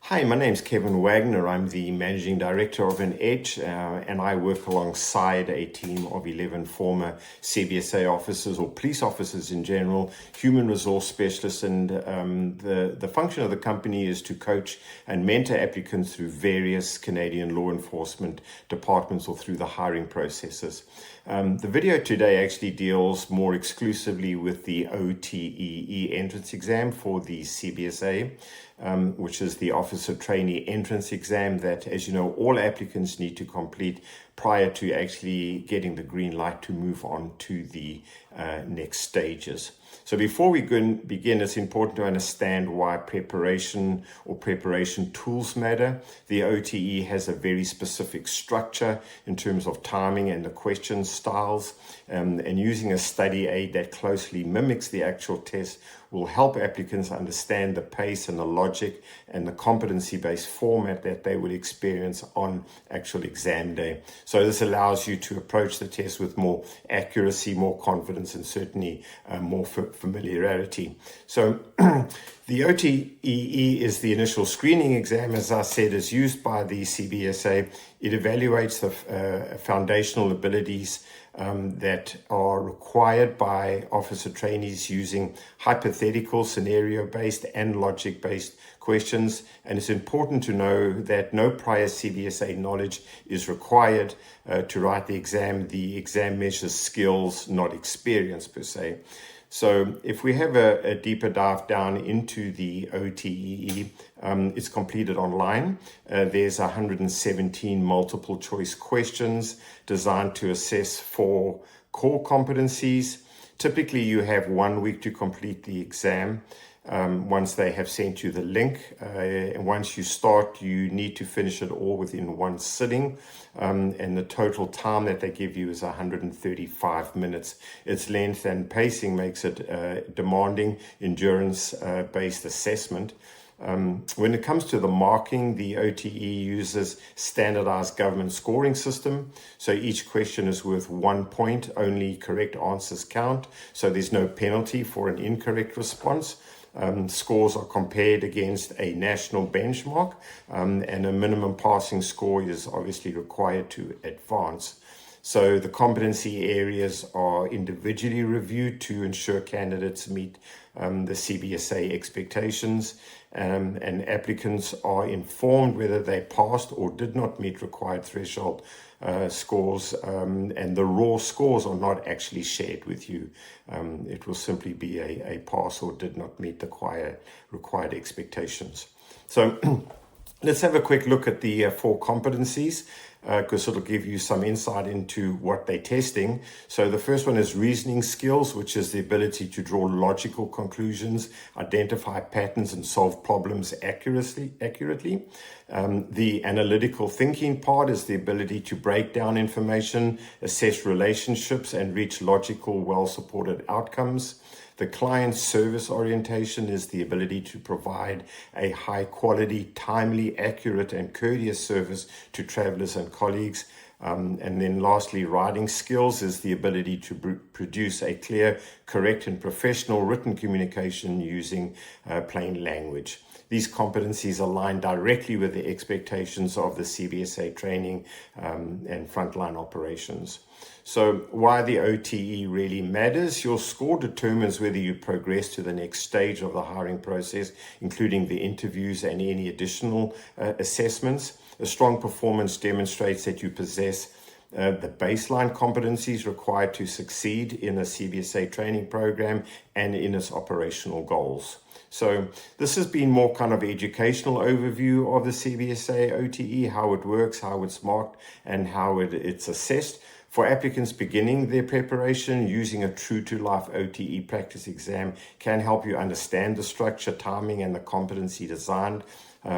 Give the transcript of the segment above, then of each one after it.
Hi, my name's Kevin Wagner. I'm the Managing Director of anEDGE, and I work alongside a team of 11 former CBSA officers or police officers in general, human resource specialists, and the function of the company is to coach and mentor applicants through various Canadian law enforcement departments or through the hiring processes. The video today actually deals more exclusively with the OTEE entrance exam for the CBSA, which is the Officer Trainee Entrance Exam that, as you know, all applicants need to complete prior to actually getting the green light to move on to the next stages. So before we begin, it's important to understand why preparation or preparation tools matter. The OTE has a very specific structure in terms of timing and the question styles, and using a study aid that closely mimics the actual test will help applicants understand the pace and the logic and the competency-based format that they will experience on actual exam day. So this allows you to approach the test with more accuracy, more confidence, and certainly more familiarity. So the OTEE is the initial screening exam, as I said, is used by the CBSA. It evaluates the foundational abilities that are required by officer trainees using hypothetical, scenario-based and logic-based questions. And it's important to know that no prior CBSA knowledge is required to write the exam. The exam measures skills, not experience per se. So if we have a deeper dive down into the OTEE, it's completed online. There's 117 multiple choice questions designed to assess 4 core competencies. Typically, you have 1 week to complete the exam. Once they have sent you the link, and once you start, you need to finish it all within 1 sitting, and the total time that they give you is 135 minutes. Its length and pacing makes it demanding endurance-based assessment. When it comes to the marking, the OTE uses standardized government scoring system. So each question is worth 1 point, only correct answers count. So there's no penalty for an incorrect response. Scores are compared against a national benchmark, and a minimum passing score is obviously required to advance. So the competency areas are individually reviewed to ensure candidates meet the CBSA expectations, and applicants are informed whether they passed or did not meet required threshold scores, and the raw scores are not actually shared with you. It will simply be a pass or did not meet the required expectations. So let's have a quick look at the 4 competencies, because it'll give you some insight into what they're testing. So the first one is reasoning skills, which is the ability to draw logical conclusions, identify patterns, and solve problems accurately. The analytical thinking part is the ability to break down information, assess relationships, and reach logical, well-supported outcomes. The client service orientation is the ability to provide a high quality, timely, accurate, and courteous service to travelers and colleagues. And then lastly, writing skills is the ability to produce a clear, correct, and professional written communication using plain language. These competencies align directly with the expectations of the CBSA training and frontline operations. So why the OTE really matters: your score determines whether you progress to the next stage of the hiring process, including the interviews and any additional assessments. A strong performance demonstrates that you possess the baseline competencies required to succeed in a CBSA training program and in its operational goals. So this has been more kind of educational overview of the CBSA OTE, how it works, how it's marked, and how it's assessed. For applicants beginning their preparation, using a true-to-life OTE practice exam can help you understand the structure, timing, and the competency designed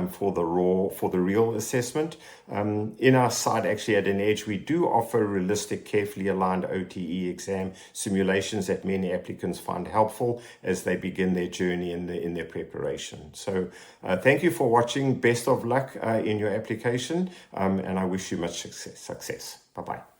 for the real assessment. In our site, actually at anEDGE, we do offer realistic, carefully aligned OTE exam simulations that many applicants find helpful as they begin their journey in their preparation. So thank you for watching. Best of luck in your application, and I wish you much success. Bye-bye.